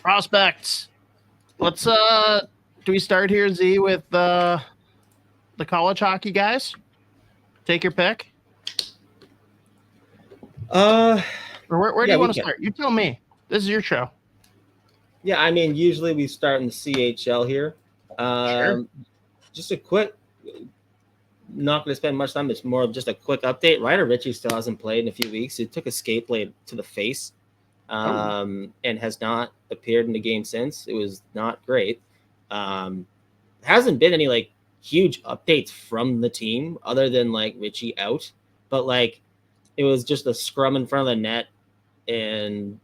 Prospects. Let's do we start here, Z, with the college hockey guys? Take your pick. Or where do you want to start? You tell me. This is your show. Yeah, I mean, usually we start in the CHL here. Sure. Just a quick, not going to spend much time. It's more of just a quick update. Ryder Ritchie still hasn't played in a few weeks. He took a skate blade to the face and has not appeared in the game since. It was not great. Hasn't been any huge updates from the team other than Ritchie out. But it was just a scrum in front of the net and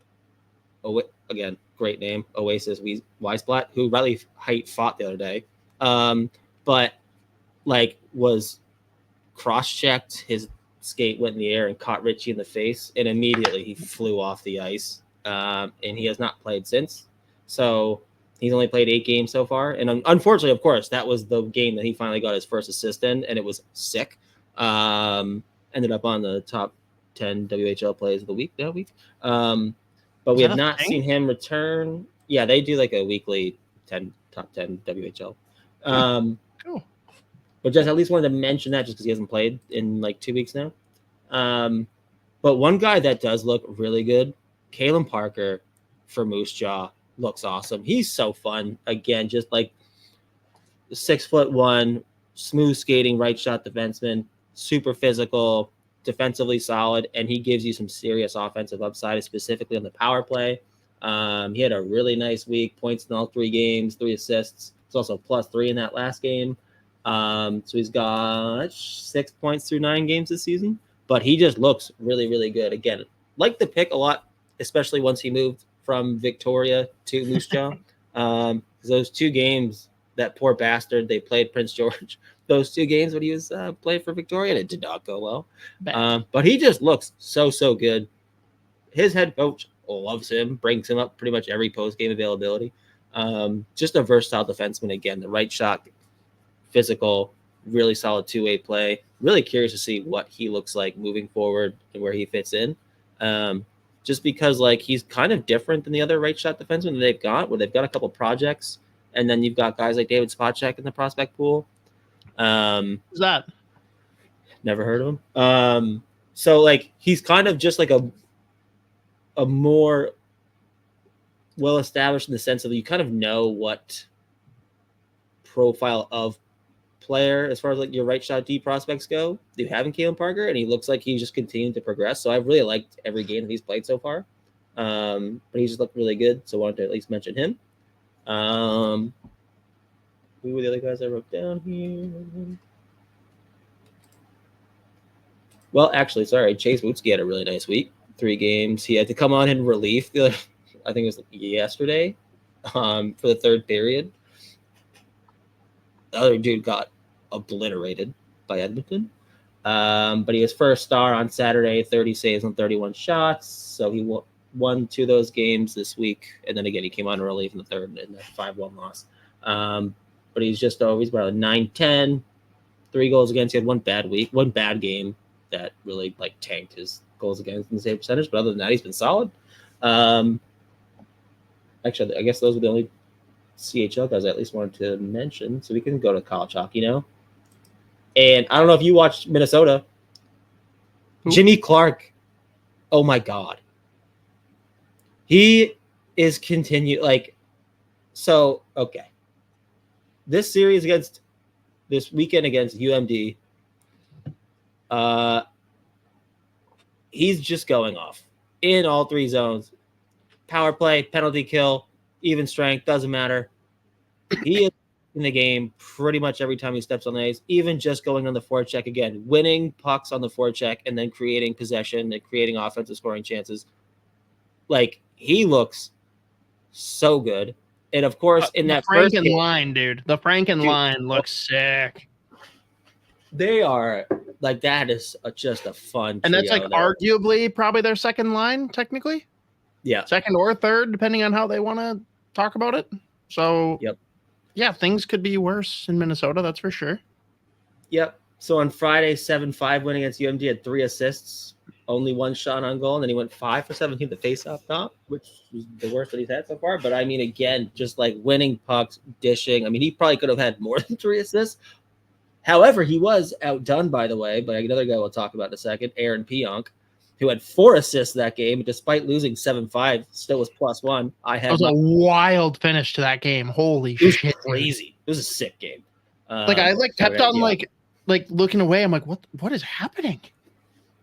again, great name, Oasis Weisblatt, who Riley Haight fought the other day. But was cross-checked, his skate went in the air and caught Ritchie in the face, and immediately he flew off the ice. And he has not played since. So he's only played 8 games so far. And unfortunately, of course, that was the game that he finally got his first assist in, and it was sick. Ended up on the top 10 WHL plays of the week that week. But we have not seen him return. Yeah, they do a weekly top 10 WHL. Cool. But just at least wanted to mention that just because he hasn't played in 2 weeks now. But one guy that does look really good, Kalen Parker for Moose Jaw, looks awesome. He's so fun. Again, just 6'1", smooth skating, right shot defenseman, super physical, defensively solid, and he gives you some serious offensive upside, specifically on the power play. He had a really nice week, points in all 3 games, 3 assists. It's also +3 in that last game. So he's got 6 points through 9 games this season, but he just looks really, really good. Again, like the pick a lot, especially once he moved from Victoria to Moose Jaw. Those 2 games, that poor bastard, they played Prince George. Those 2 games when he was playing for Victoria, and it did not go well. But he just looks so good. His head coach loves him, brings him up pretty much every post-game availability. Just a versatile defenseman. Again, the right shot, physical, really solid 2-way play. Really curious to see what he looks like moving forward and where he fits in. Just because he's kind of different than the other right shot defensemen that they've got, where they've got a couple projects, and then you've got guys like David Spacek in the prospect pool. Who's that? Never heard of him. So he's kind of just a more well established in the sense of you kind of know what profile of player as far as your right shot D prospects go. You have in Kalen Parker, and he looks like he's just continuing to progress. So I've really liked every game that he's played so far. But he's just looked really good. So I wanted to at least mention him. Who were the other guys I wrote down here? Well, actually, sorry, Chase Wootsky had a really nice week. 3 games. He had to come on in relief. I think it was yesterday for the 3rd period. The other dude got obliterated by Edmonton. But he was first star on Saturday, 30 saves on 31 shots. So he won 2 of those games this week. And then again, he came on relief in the 3rd in the 5-1 loss. But he's just always about a 9-10, 3 goals against. He had one bad game that really tanked his goals against and save percentage. But other than that, he's been solid. Actually, I guess those were the only CHL guys I at least wanted to mention. So we can go to college hockey now. And I don't know if you watched Minnesota. Who? Jimmy Clark. Oh my God. He is okay. This series this weekend against UMD, he's just going off in all 3 zones. Power play, penalty kill, even strength, doesn't matter. He is in the game pretty much every time he steps on the ice, even just going on the forecheck again, winning pucks on the forecheck and then creating possession and creating offensive scoring chances. He looks so good. And of course, in that first game, line, dude, the Franken line looks sick. They are that is just a fun. And that's arguably probably their second line, technically. Yeah, second or third, depending on how they want to talk about it. So, yep. Yeah, things could be worse in Minnesota, that's for sure. Yep. So on Friday, 7-5 win against UMD, had 3 assists only one shot on goal, and then he went 5 for 17 the face-off dot, which was the worst that he's had so far. But I mean, again, just like winning pucks, dishing. I mean, he probably could have had more than 3 assists. However, he was outdone, by the way, by another guy we'll talk about in a second, Aaron Pionk, who had 4 assists that game. Despite losing 7-5, still was +1. It was a wild finish to that game. Holy shit. Crazy. It was a sick game. I kept on like looking away. I'm like, what is happening?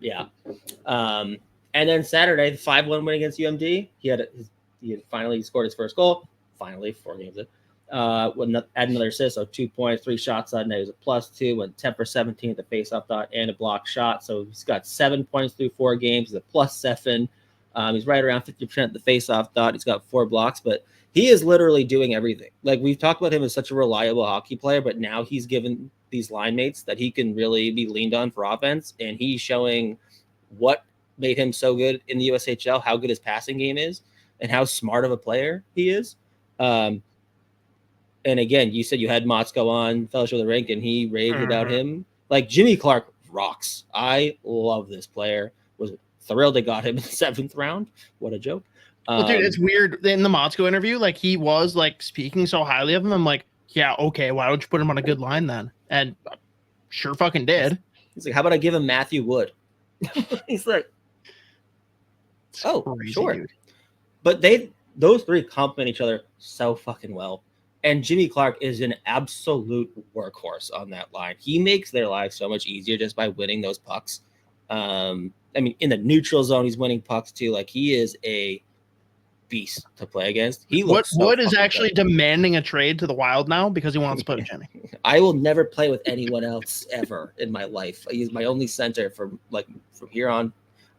Yeah. And then Saturday, the 5-1 win against UMD. He had finally scored his first goal. Finally, 4 games in. Add another assist, so 2 points, 3 shots on net. He was a +2, went 10 for 17 at the faceoff dot and a block shot. So he's got 7 points through 4 games. He's a +7. He's right around 50% at the faceoff dot. He's got 4 blocks, but he is literally doing everything. Like, we've talked about him as such a reliable hockey player, but now he's given these line mates that he can really be leaned on for offense, and he's showing what made him so good in the USHL, how good his passing game is, and how smart of a player he is. And again, you said you had Motzko on Fellowship of the Rink, and he raved about him. Like, Jimmy Clark rocks. I love this player. Was thrilled they got him in the 7th round. What a joke. Well, dude, it's weird. In the Motzko interview, like, he was like speaking so highly of him. I'm like, yeah, okay, why don't you put him on a good line then? And sure fucking did. He's like, how about I give him Matthew Wood? He's like, oh, crazy, sure. Dude. But those 3 complement each other so fucking well. And Jimmy Clark is an absolute workhorse on that line. He makes their lives so much easier just by winning those pucks. I mean, in the neutral zone, he's winning pucks too. Like, he is a beast to play against. Wood is actually demanding a trade to the Wild now because he wants to play with Jimmy. I will never play with anyone else ever in my life. He's my only center from here on.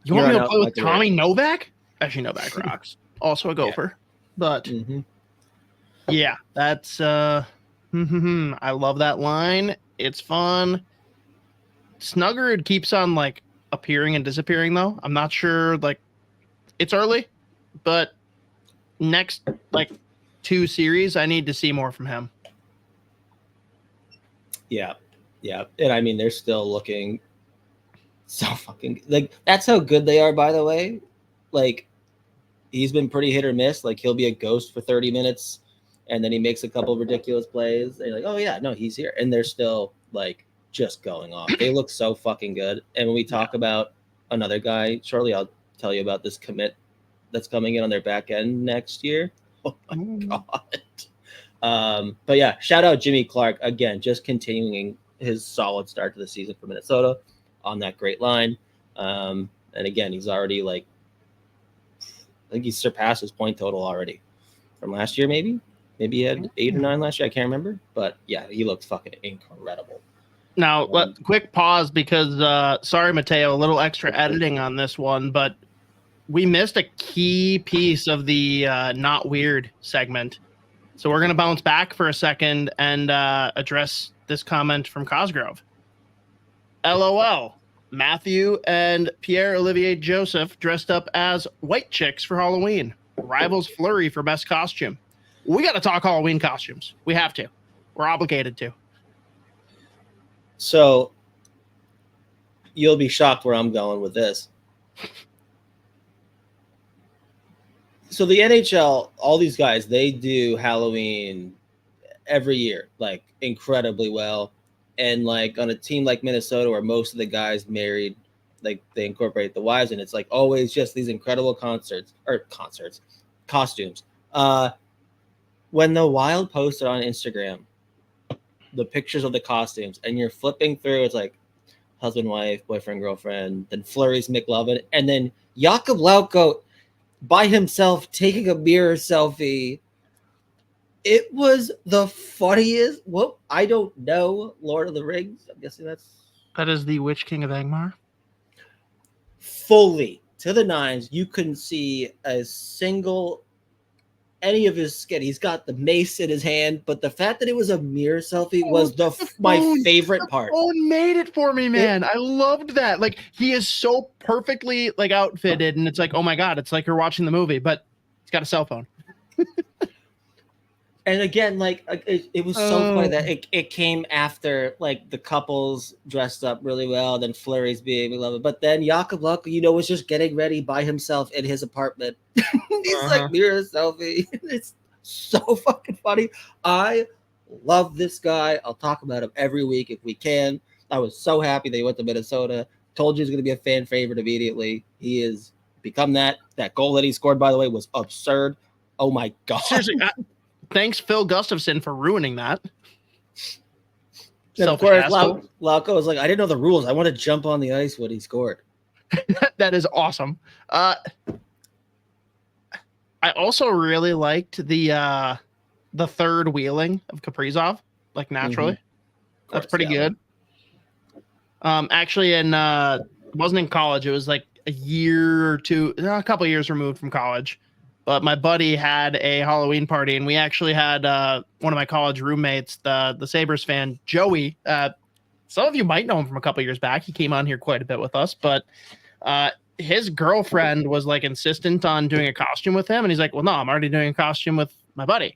You want me to play with Tommy Novak? Actually, Novak rocks. Also a gopher, but. Yeah, that's I love that line. It's fun. Snuggerud keeps on like appearing and disappearing though. I'm not sure, like, it's early, but next like 2 series I need to see more from him. Yeah. And I mean, they're still looking so fucking like, that's how good they are, by the way. Like, he's been pretty hit or miss. Like, he'll be a ghost for 30 minutes. And then he makes a couple of ridiculous plays. And you're like, oh, yeah, no, he's here. And they're still, like, just going off. They look so fucking good. And when we talk about another guy, shortly I'll tell you about this commit that's coming in on their back end next year. Oh, my God. But, yeah, shout out Jimmy Clark. Again, just continuing his solid start to the season for Minnesota on that great line. And, again, he's already, like, I think he's surpassed his point total already from last year, maybe. Maybe he had 8 or 9 last year. I can't remember. But, yeah, he looks fucking incredible. Now, quick pause because, sorry, Mateo, a little extra editing on this one, but we missed a key piece of the Not Weird segment. So we're going to bounce back for a second and address this comment from Cosgrove. LOL. Matthew and Pierre-Olivier Joseph dressed up as white chicks for Halloween. Rivals flurry for best costume. We got to talk Halloween costumes. We have to. We're obligated to. So you'll be shocked where I'm going with this. So the NHL, all these guys, they do Halloween every year, like incredibly well. And like on a team like Minnesota, where most of the guys married, like they incorporate the wives, and it's like always just these incredible costumes. When the Wild posted on Instagram the pictures of the costumes, and you're flipping through, it's like husband, wife, boyfriend, girlfriend, then Fleury's McLovin, and then Jakub Lauko by himself taking a mirror selfie. It was the funniest. Well, I don't know. Lord of the Rings. I'm guessing that is the Witch King of Angmar. Fully to the nines. You couldn't see a single any of his skin. He's got the mace in his hand, but the fact that it was a mirror selfie was my favorite part. Oh, made it for me, man. I loved that. Like, he is so perfectly like outfitted, and it's like, oh my God, it's like you're watching the movie, but he's got a cell phone. And again, like it was so funny that it came after like the couples dressed up really well, then Flurry's being beloved, but then Jakob Luck, was just getting ready by himself in his apartment. He's like mirror selfie. It's so fucking funny. I love this guy. I'll talk about him every week if we can. I was so happy they went to Minnesota. Told you he's going to be a fan favorite immediately. He has become that. That goal that he scored, by the way, was absurd. Oh my god! Seriously. Thanks, Phil Gustafson, for ruining that. And of course, Lauco was like, I didn't know the rules. I want to jump on the ice when he scored. That is awesome. I also really liked the third wheeling of Kaprizov, like naturally. Mm-hmm. That's pretty good. Actually, it wasn't in college. It was like a year or two, a couple of years removed from college. But my buddy had a Halloween party, and we actually had one of my college roommates, the Sabres fan, Joey. Some of you might know him from a couple of years back. He came on here quite a bit with us, but his girlfriend was like insistent on doing a costume with him. And he's like, well, no, I'm already doing a costume with my buddy.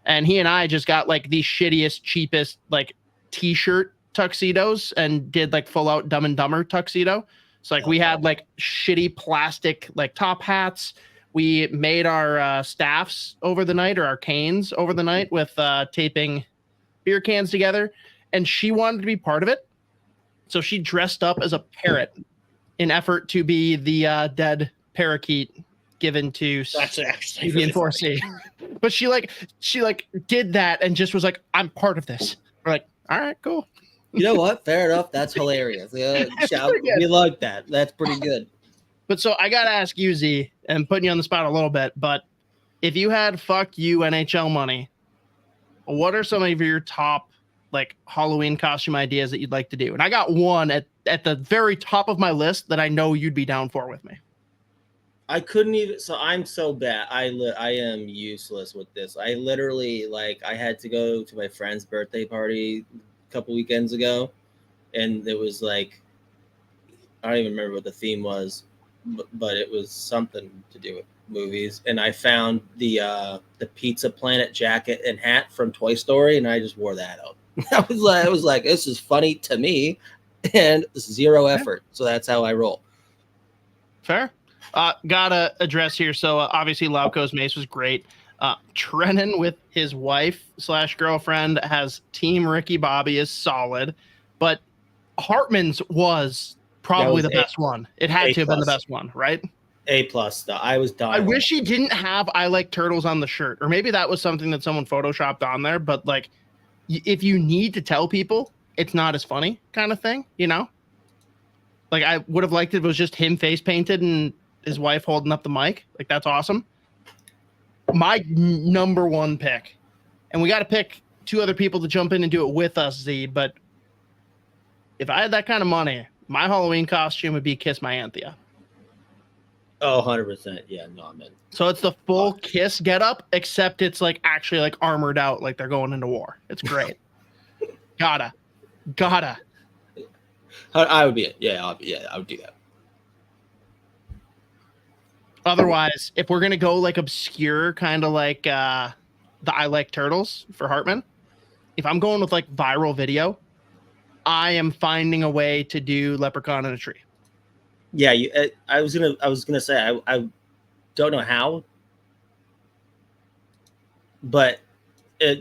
And he and I just got like the shittiest, cheapest like t-shirt tuxedos and did like full out Dumb and Dumber tuxedo. So like we had like shitty plastic like top hats. We made our staffs over the night, or our canes over the night, with taping beer cans together. And she wanted to be part of it. So she dressed up as a parrot in effort to be the dead parakeet given to That's actually really Enforcee. But she did that and just was like, I'm part of this. We're like, all right, cool. You know what? Fair enough. That's hilarious. Yeah, we like that. That's pretty good. But so I got to ask you, Z, and putting you on the spot a little bit, but if you had fuck you NHL money, what are some of your top like Halloween costume ideas that you'd like to do? And I got one at the very top of my list that I know you'd be down for with me. I couldn't even. So I'm so bad. I am useless with this. I literally I had to go to my friend's birthday party a couple weekends ago, and it was like, I don't even remember what the theme was, but it was something to do with movies. And I found the Pizza Planet jacket and hat from Toy Story, and I just wore that out. I was like, this is funny to me, and zero effort. So that's how I roll. Fair. Gotta address here. So obviously Lauco's mace was great. Trennan with his wife / girlfriend has Team Ricky Bobby is solid, but Hartman's was probably the best one. It had to have been the best one, right? A+ though. I was dying. I wish he didn't have I like turtles on the shirt, or maybe that was something that someone photoshopped on there. But like, if you need to tell people it's not as funny, kind of thing, you know? Like I would have liked it if it was just him face painted and his wife holding up the mic. Like that's awesome. My number one pick, and we got to pick two other people to jump in and do it with us, Z. But if I had that kind of money, my Halloween costume would be Kiss My Anthea. Oh, 100%. Yeah, no, I'm in. So it's the full Kiss getup, except it's like actually like armored out, like they're going into war. It's great. Gotta. I would be it. Yeah, I would do that. Otherwise, if we're gonna go like obscure, kind of like the I Like Turtles for Hartman, if I'm going with like viral video, I am finding a way to do Leprechaun in a Tree. Yeah, I was gonna say I don't know how, but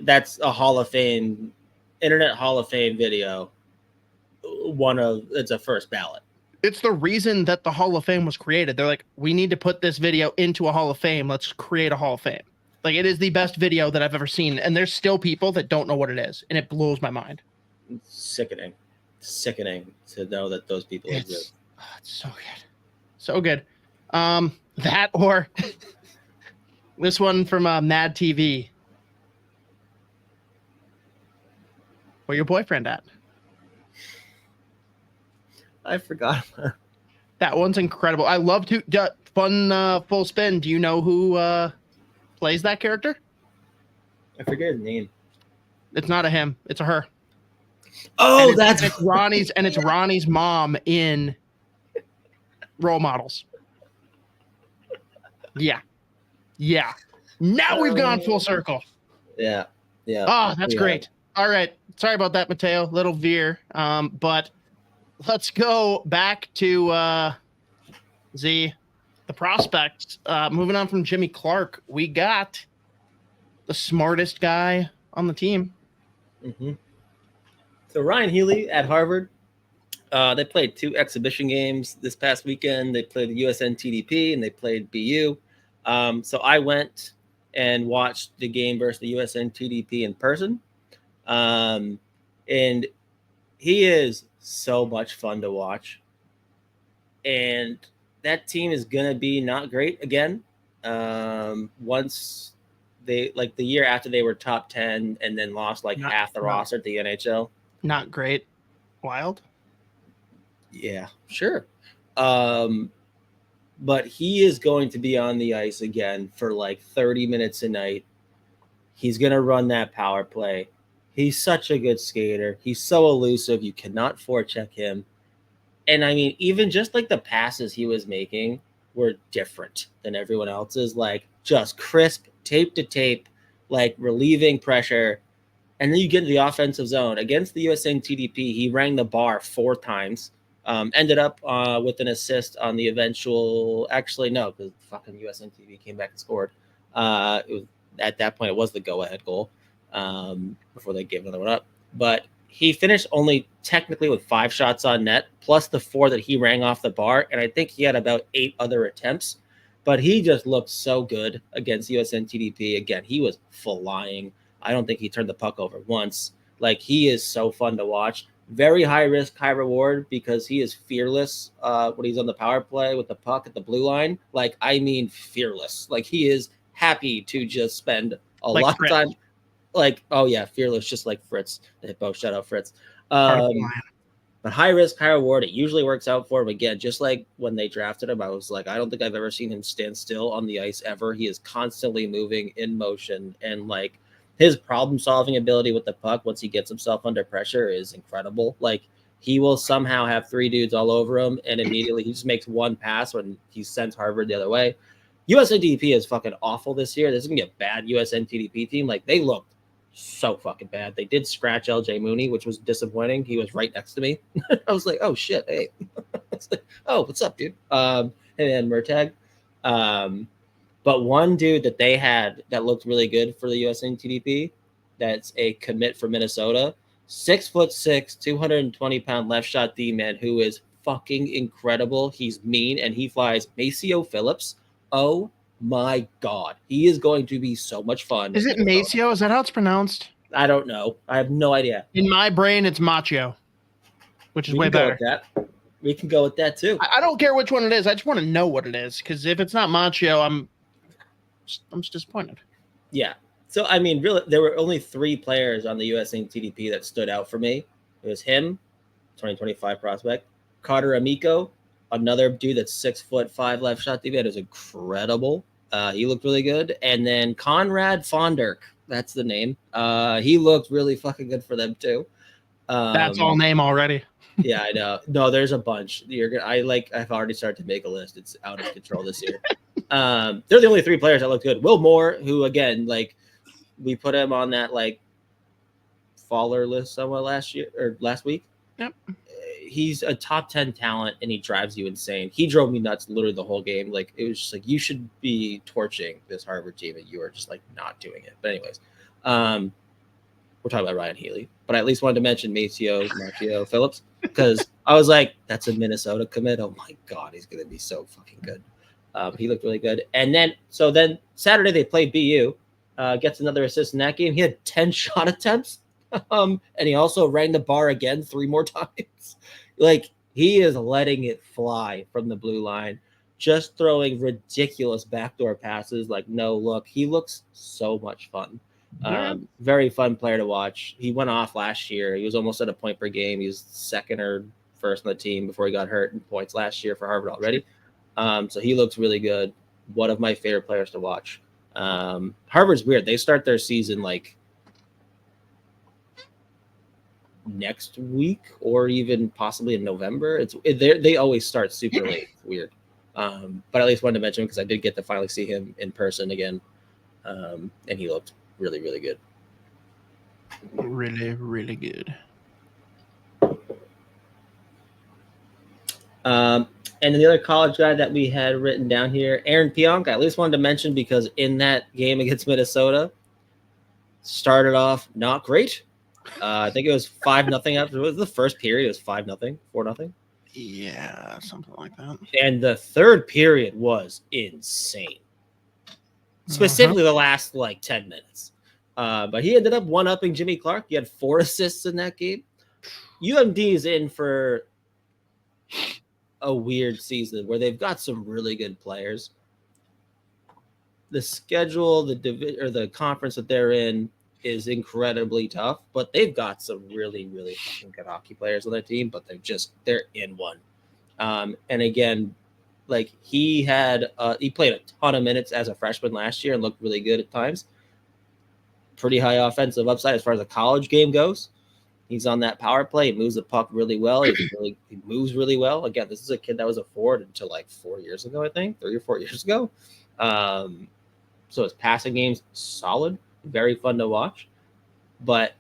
that's a Hall of Fame, Internet Hall of Fame video. It's a first ballot. It's the reason that the Hall of Fame was created. They're like, we need to put this video into a Hall of Fame. Let's create a Hall of Fame. Like, it is the best video that I've ever seen. And there's still people that don't know what it is. And it blows my mind. It's sickening to know that those people exist. Oh, it's so good. So good. That or this one from Mad TV. Where your boyfriend at? I forgot. That one's incredible. I love to fun full spin. Do you know who plays that character? I forget his name. It's not a him. It's a her. Oh, it's Ronnie's, and it's Ronnie's mom in Role Models. Yeah. Now we've gone full circle. Yeah. Yeah. Oh, that's Yeah. great. All right. Sorry about that, Mateo. Little veer. But let's go back to the prospects. Moving on from Jimmy Clark, we got the smartest guy on the team. Mm-hmm. So Ryan Healy at Harvard. They played 2 exhibition games this past weekend. They played the USN TDP and they played BU. So I went and watched the game versus the USN TDP in person. And he is so much fun to watch. And that team is going to be not great again. Once they, like the year after they were top 10 and then lost like half the roster at the NHL. Not great. Wild. Yeah, sure. But he is going to be on the ice again for like 30 minutes a night. He's going to run that power play. He's such a good skater. He's so elusive. You cannot forecheck him. And I mean, even just like the passes he was making were different than everyone else's, like just crisp, tape to tape, like relieving pressure. And then you get into the offensive zone. Against the USN TDP, he rang the bar 4 times. Ended up with an assist on the eventual. Actually, no, because fucking USN TDP came back and scored. It was, at that point, it was the go-ahead goal before they gave another one up. But he finished only technically with 5 shots on net, plus the 4 that he rang off the bar. And I think he had about 8 other attempts. But he just looked so good against USN TDP. Again, he was flying. I don't think he turned the puck over once. Like, he is so fun to watch. Very high risk, high reward because he is fearless when he's on the power play with the puck at the blue line. Like, I mean, fearless. Like, he is happy to just spend a lot of time. Like, oh, yeah, fearless, just like Fritz. They both shout out Fritz. But high risk, high reward. It usually works out for him. Again, just like when they drafted him, I was like, I don't think I've ever seen him stand still on the ice ever. He is constantly moving in motion, and like, his problem-solving ability with the puck once he gets himself under pressure is incredible. Like, he will somehow have 3 dudes all over him, and immediately he just makes one pass when he sends Harvard the other way. USN TDP is fucking awful this year. This is going to be a bad USN TDP team. Like, they looked so fucking bad. They did scratch LJ Mooney, which was disappointing. He was right next to me. I was like, oh, shit, hey. I was like, oh, what's up, dude? And then Murtag. But one dude that they had that looked really good for the USN TDP, that's a commit for Minnesota, 6'6", 220-pound left shot D-man who is fucking incredible. He's mean and he flies. Maceo Phillips. Oh my God. He is going to be so much fun. Is it Maceo? Is that how it's pronounced? I don't know. I have no idea. In my brain, it's Machio, which is way better. We can go with that too. I don't care which one it is. I just want to know what it is, because if it's not Machio, I'm just disappointed. Yeah. So, I mean, really, there were only 3 players on the USN TDP that stood out for me. It was him, 2025 prospect, Carter Amico, another dude that's 6'5" left shot D-man, is incredible. He looked really good. And then Conrad Fonderk, that's the name. He looked really fucking good for them too. That's all name already. Yeah, I know. No, there's a bunch. I've already started to make a list. It's out of control this year. They're the only 3 players that looked good. Will Moore, who again, like, we put him on that like faller list somewhat last week. Yep. He's a top 10 talent and he drives you insane. He drove me nuts literally the whole game. Like, it was just like, you should be torching this Harvard team and you are just like not doing it. But anyways, we're talking about Ryan Healy, but I at least wanted to mention Maceo Phillips, because I was like, that's a Minnesota commit. Oh my God, he's going to be so fucking good. He looked really good. And then Saturday they played BU, gets another assist in that game. He had 10 shot attempts. And he also rang the bar again 3 more times. Like, he is letting it fly from the blue line, just throwing ridiculous backdoor passes. Like, no look. He looks so much fun. Very fun player to watch. He went off last year. He was almost at a point per game. He was 2nd or 1st on the team before he got hurt in points last year for Harvard already. So he looks really good. One of my favorite players to watch. Harvard's weird. They start their season like next week or even possibly in November. They always start super late. It's weird. But at least wanted to mention him because I did get to finally see him in person again. And he looked really, really good. Really, really good. And the other college guy that we had written down here, Aaron Pionk, I at least wanted to mention because in that game against Minnesota, started off not great. I think it was 5-0 after. It was the first period. It was 5-0, 4-0. Yeah, something like that. And the third period was insane. Specifically the last 10 minutes. But he ended up one-upping Jimmy Clark. He had 4 assists in that game. UMD is in for a weird season where they've got some really good players. The schedule, the conference that they're in is incredibly tough, but they've got some really, really fucking good hockey players on their team, but they're in one. And again, he played a ton of minutes as a freshman last year and looked really good at times. Pretty high offensive upside as far as a college game goes. He's on that power play. He moves the puck really well. He moves really well. Again, this is a kid that was a forward until 4 years ago, I think, 3 or 4 years ago. So his passing game's solid, very fun to watch. But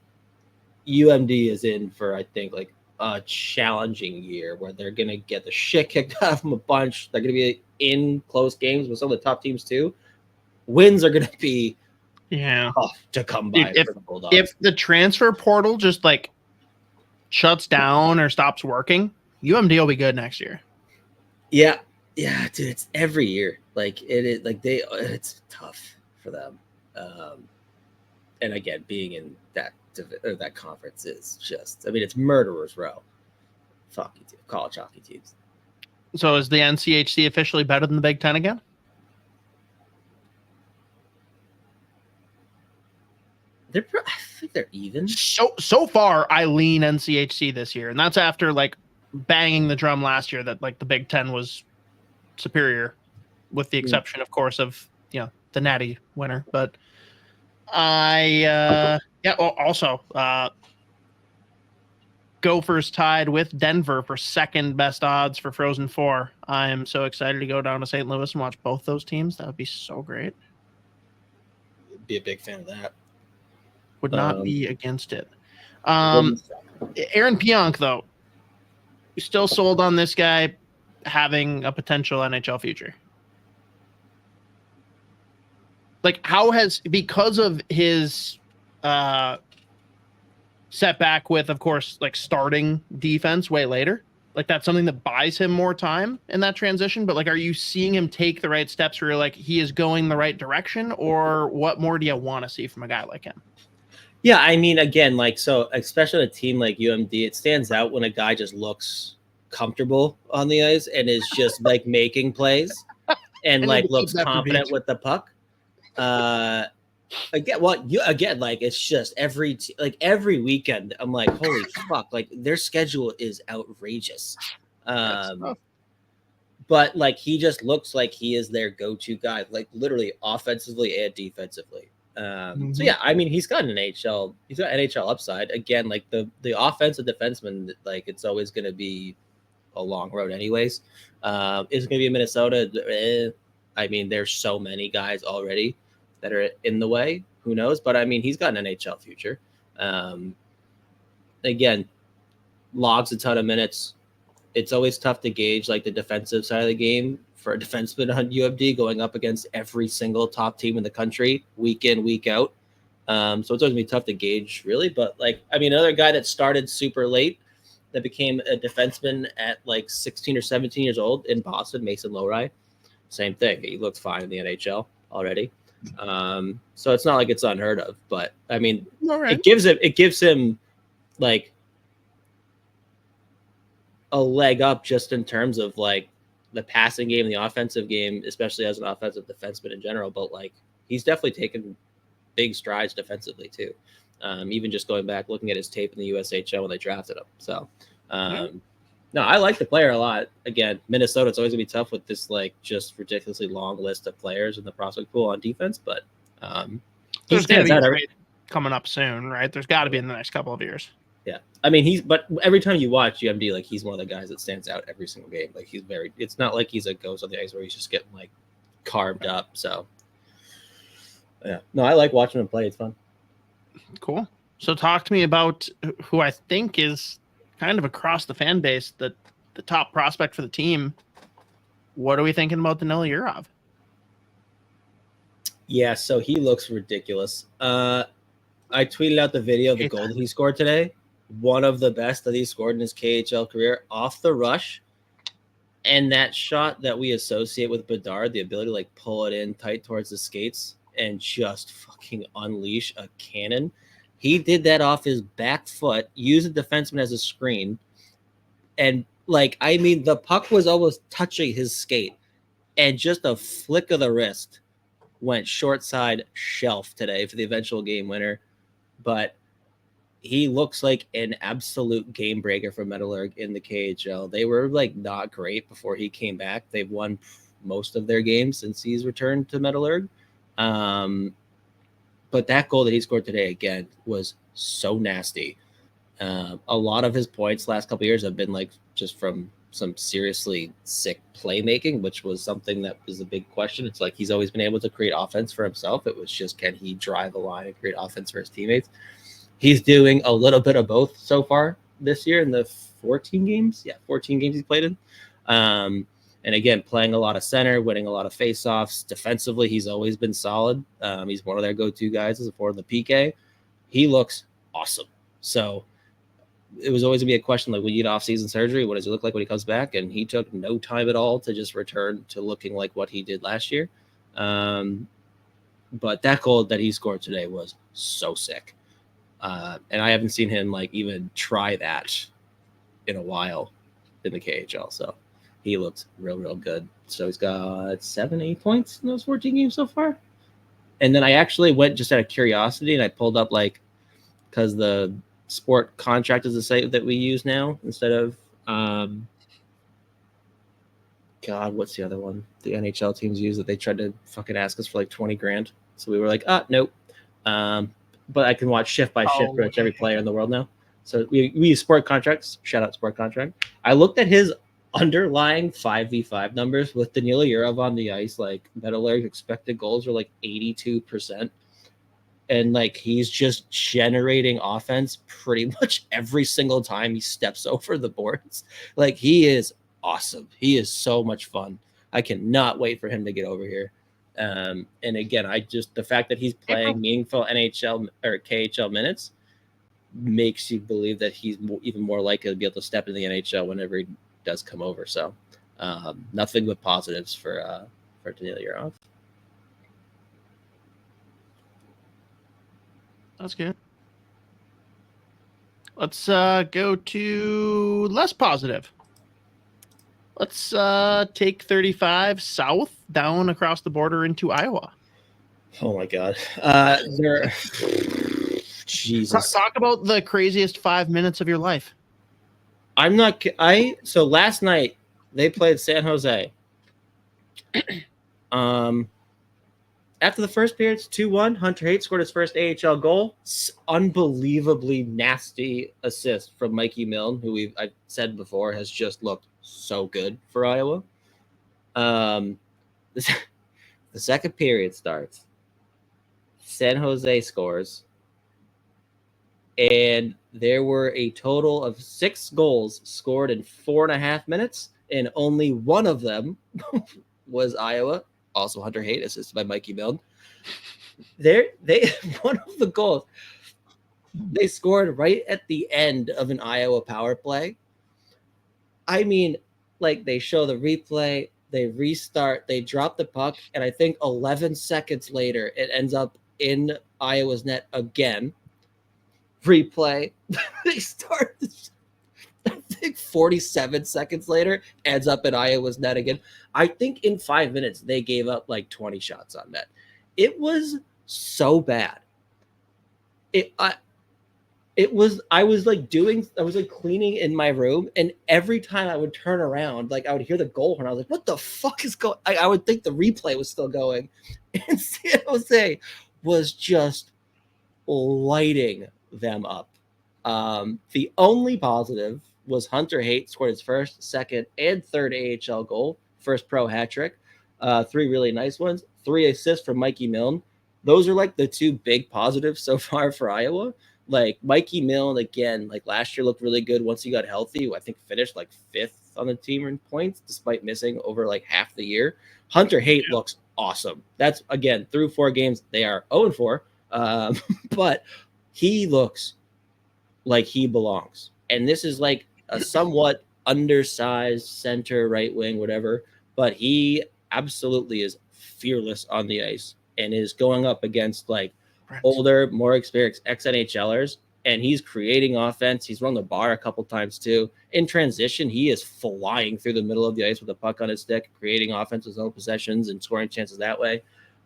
UMD is in for, I think, a challenging year where they're going to get the shit kicked out of them a bunch. They're going to be in close games with some of the top teams too. Wins are going to be tough to come by for the Bulldogs. If the transfer portal just shuts down or stops working, UMD will be good next year. Yeah, dude, it's every year. It's tough for them. And again, being in that conference is just, it's murderer's row. College hockey teams. So is the NCHC officially better than the Big Ten again? I think they're even. So far, I lean NCHC this year, and that's after banging the drum last year that the Big Ten was superior, with the exception, of course, of the Natty winner. But also Gophers tied with Denver for second best odds for Frozen Four. I am so excited to go down to St. Louis and watch both those teams. That would be so great. Be a big fan of that. Would not be against it. Aaron Pionk, though, you still sold on this guy having a potential NHL future? Because of his setback with, of course, starting defense way later, that's something that buys him more time in that transition. But are you seeing him take the right steps where you're he is going the right direction, or what more do you want to see from a guy like him? Yeah, again, so especially a team like UMD, it stands out when a guy just looks comfortable on the ice and is just making plays and looks confident with the puck. It's just every weekend I'm holy fuck, their schedule is outrageous. But he just looks like he is their go-to guy, literally offensively and defensively. So yeah, he's got an NHL. He's got NHL upside. Again, the offensive defenseman, it's always going to be a long road, anyways. Is it going to be in Minnesota? There's so many guys already that are in the way. Who knows? But he's got an NHL future. Again, logs a ton of minutes. It's always tough to gauge the defensive side of the game for a defenseman on UMD going up against every single top team in the country week in, week out. So it's always gonna be tough to gauge, really. But another guy that started super late that became a defenseman at 16 or 17 years old in Boston, Mason Lowry. Same thing. He looked fine in the NHL already. So it's not like it's unheard of, but it gives him a leg up just in terms of the passing game, the offensive game, especially as an offensive defenseman in general. But he's definitely taken big strides defensively too. Even just going back, looking at his tape in the USHL when they drafted him. So, no, I like the player a lot. Again, Minnesota, it's always gonna be tough with this just ridiculously long list of players in the prospect pool on defense. But there's gonna be a trade coming up soon, right? There's got to be in the next couple of years. Yeah, but every time you watch UMD, he's one of the guys that stands out every single game. It's not like he's a ghost on the ice where he's just getting carved up. So yeah, no, I like watching him play. It's fun. Cool. So talk to me about who I think is kind of across the fan base, the top prospect for the team. What are we thinking about Danila Yurov? Yeah, so he looks ridiculous. I tweeted out the video of the goal that he scored today. One of the best that he scored in his KHL career off the rush. And that shot that we associate with Bedard, the ability to like pull it in tight towards the skates and just fucking unleash a cannon. He did that off his back foot, used the defenseman as a screen. And like, I mean, the puck was almost touching his skate. And just a flick of the wrist went short side shelf today for the eventual game winner. But he looks like an absolute game breaker for Metallurg in the KHL. They were like not great before he came back. They've won most of their games since he's returned to Metallurg. But that goal that he scored today again was so nasty. A lot of his points last couple of years have been like just from some seriously sick playmaking, which was something that was a big question. It's like he's always been able to create offense for himself. It was just, can he drive a line and create offense for his teammates? He's doing a little bit of both so far this year in the 14 games. Yeah, 14 games he's played in. And again, playing a lot of center, winning a lot of faceoffs. Defensively, he's always been solid. He's one of their go-to guys as a forward in the PK. He looks awesome. So it was always going to be a question, like, we need off-season surgery. What does he look like when he comes back? And he took no time at all to just return to looking like what he did last year. But that goal that he scored today was so sick. And I haven't seen him like even try that in a while in the KHL. So he looked real good. So he's got 7-8 points in those 14 games so far. And then I actually went just out of curiosity and I pulled up, like, because the sport contract is the site that we use now instead of God, what's the other one the NHL teams use that they tried to fucking ask us for like 20 grand. So we were like, nope. But I can watch shift by shift for every player in the world now. So we use sport contracts. Shout out sport contract. I looked at his underlying 5v5 numbers with Danila Yurov on the ice. Like, Metallurg's expected goals are like 82%. And like, he's just generating offense pretty much every single time he steps over the boards. Like, he is awesome. He is so much fun. I cannot wait for him to get over here. And again, the fact that he's playing meaningful NHL or KHL minutes makes you believe that he's even more likely to be able to step into the NHL whenever he does come over. So nothing but positives for Danila Yurov. That's good. Let's go to less positive. Let's take 35 south down across the border into Iowa. Oh my God. Jesus. Talk about the craziest 5 minutes of your life. So last night they played San Jose. After the first period, it's 2-1. Hunter Haight scored his first AHL goal. Unbelievably nasty assist from Mikey Milne, who I've said before has just looked so good for Iowa. The second period starts. San Jose scores. And there were a total of 6 goals scored in 4.5 minutes, and only one of them was Iowa. Also Hunter Haight, assisted by Mikey Milne. One of the goals they scored right at the end of an Iowa power play. I mean, like, they show the replay, they restart, they drop the puck, and I think 11 seconds later it ends up in Iowa's net again. Replay. They start, I think 47 seconds later, ends up in Iowa's net again. I think in 5 minutes they gave up like 20 shots on net. It was so bad. I was cleaning in my room, and every time I would turn around, like, I would hear the goal horn. I was like, what the fuck is going? I would think the replay was still going. And San Jose was just lighting them up. The only positive was Hunter Haight scored his first, second, and third AHL goal, first pro hat trick. 3 really nice ones, 3 assists from Mikey Milne. Those are like the 2 big positives so far for Iowa. Like Mikey Milne, again, like last year looked really good once he got healthy. I think finished like 5th on the team in points despite missing over like half the year. Hunter Haight looks awesome. That's, again, through 4 games, they are 0-4. But he looks like he belongs. And this is like a somewhat undersized center, right wing, whatever. But he absolutely is fearless on the ice and is going up against like older, more experienced ex-NHLers, and he's creating offense. He's run the bar a couple times too. In transition, he is flying through the middle of the ice with a puck on his stick, creating offense with his own possessions and scoring chances that way.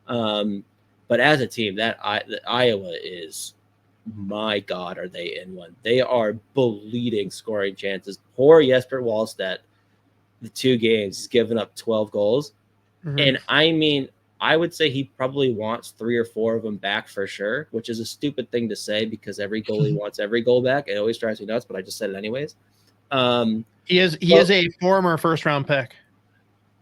But as a team, that Iowa is, my God, are they in one? They are bleeding scoring chances. Poor Jesper Wallstedt, the 2 games, he's given up 12 goals. Mm-hmm. And I mean, I would say he probably wants 3 or 4 of them back for sure, which is a stupid thing to say because every goalie wants every goal back. It always drives me nuts, but I just said it anyways. He is a former first-round pick.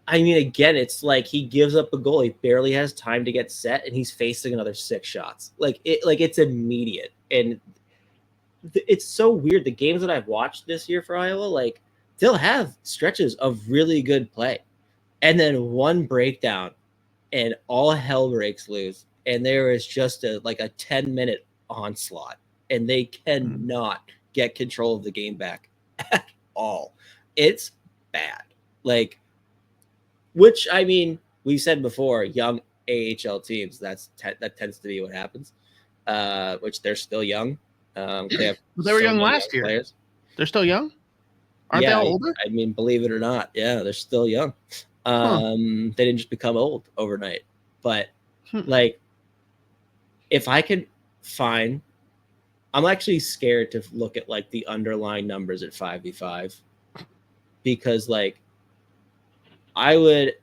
I mean, again, it's like he gives up a goal. He barely has time to get set, and he's facing another 6 shots. It's immediate. And it's so weird. The games that I've watched this year for Iowa, like, they'll have stretches of really good play. And then one breakdown, and all hell breaks loose, and there is just a 10-minute onslaught, and they cannot get control of the game back at all. It's bad. Which, I mean, we said before, young AHL teams, that tends to be what happens. Which they're still young. They were young last year. Players. They're still young? Aren't they all older? I mean, believe it or not, yeah, they're still young. They didn't just become old overnight. But if I could find, I'm actually scared to look at the underlying numbers at 5v5 because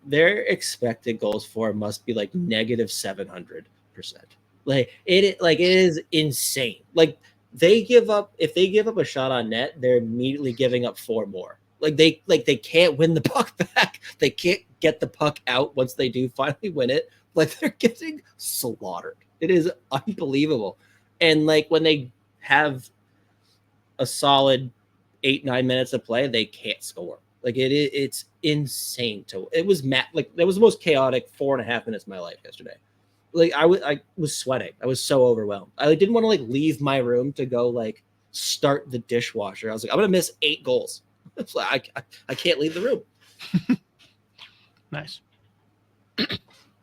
their expected goals for must be negative 700%. It is insane. If they give up a shot on net, they're immediately giving up 4 more. They can't win the puck back. They can't get the puck out once they do finally win it. They're getting slaughtered. It is unbelievable. And when they have a solid 8-9 minutes of play, they can't score. It's insane. It was that was the most chaotic 4.5 minutes of my life yesterday. I was sweating. I was so overwhelmed. I didn't want to leave my room to go start the dishwasher. I was I'm gonna miss 8 goals. I can't leave the room. Nice.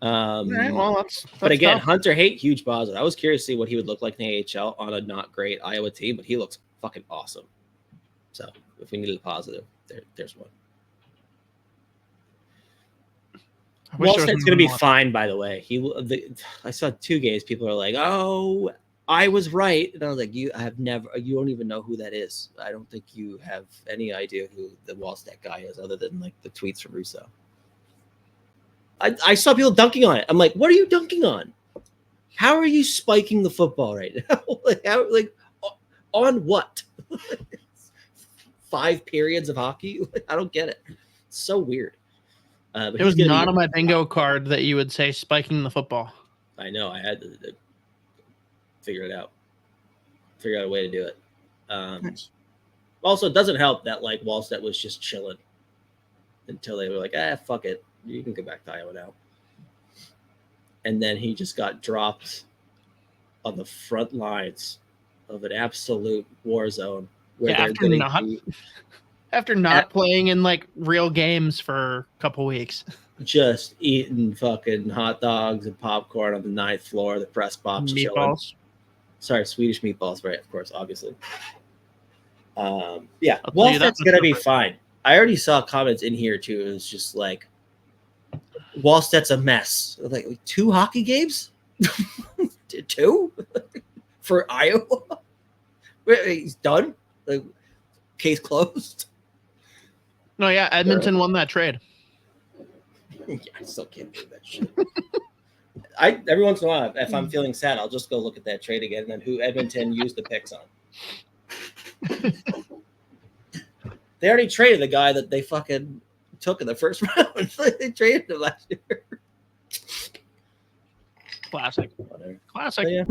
All right, well, that's but again, tough. Hunter Haight, huge positive. I was curious to see what he would look like in the AHL on a not great Iowa team, but he looks fucking awesome. So if we needed a positive, there's one. Wallstedt's going to be fine, by the way. I saw 2 games. People are like, "Oh, I was right," and I was like, "You don't even know who that is. I don't think you have any idea who the Wallstedt guy is, other than the tweets from Russo." I saw people dunking on it. I'm like, "What are you dunking on? How are you spiking the football right now? On what? 5 periods of hockey? I don't get it. It's so weird." It was not on my bingo card that you would say spiking the football. I know. I had to figure it out. Figure out a way to do it. Nice. Also, it doesn't help that Wallstedt was just chilling until they were like, fuck it. You can go back to Iowa now. And then he just got dropped on the front lines of an absolute war zone. Where After not playing in real games for a couple weeks. Just eating fucking hot dogs and popcorn on the 9th floor of the press box. Meatballs. Chilling. Sorry, Swedish meatballs, right? Of course, obviously. Yeah, Wallstedt's going to be fine. I already saw comments in here, too. It was just Wallstedt's a mess. 2 hockey games? 2? For Iowa? He's done? Case closed? No, yeah, Edmonton won that trade. Yeah, I still can't do that shit. Every once in a while, if I'm feeling sad, I'll just go look at that trade again and then who Edmonton used the picks on. They already traded the guy that they fucking took in the first round. They traded him last year. Classic. Whatever. Classic. So, yeah.